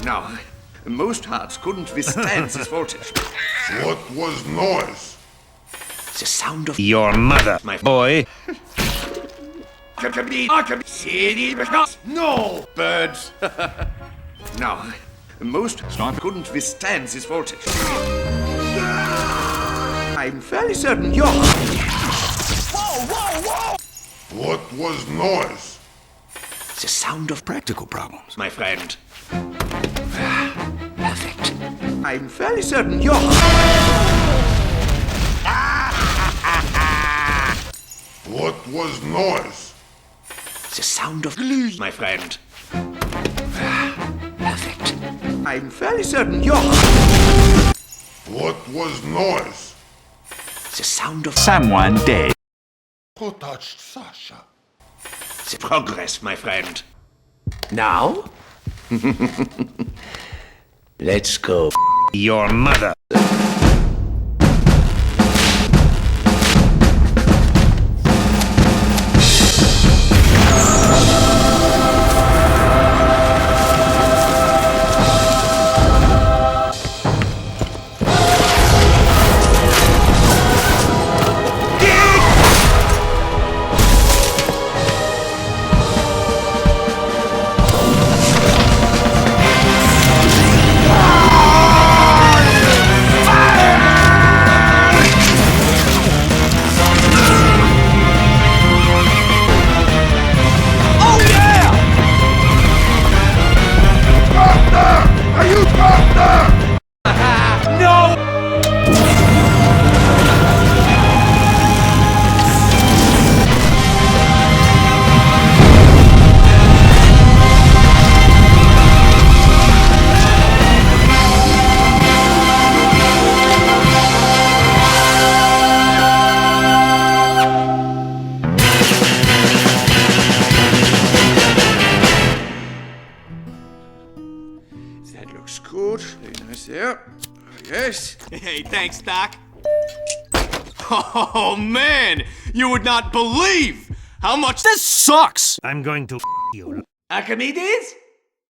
Now, most hearts couldn't withstand this voltage. What was noise? The sound of Your mother, my boy. No, birds. Now, most hearts couldn't withstand this voltage. I'm fairly certain you're... What was noise? The sound of practical problems, my friend. Perfect. I'm fairly certain you're... What was noise? The sound of glue, my friend. Perfect. I'm fairly certain you're... What was noise? The sound of Someone dead. Who touched Sasha? the progress, my friend. Now? Let's go. Your mother. That looks good. Very nice there. Yes. Hey, thanks, Doc. Oh, man! You would not believe how much this sucks! I'm going to you. Archimedes?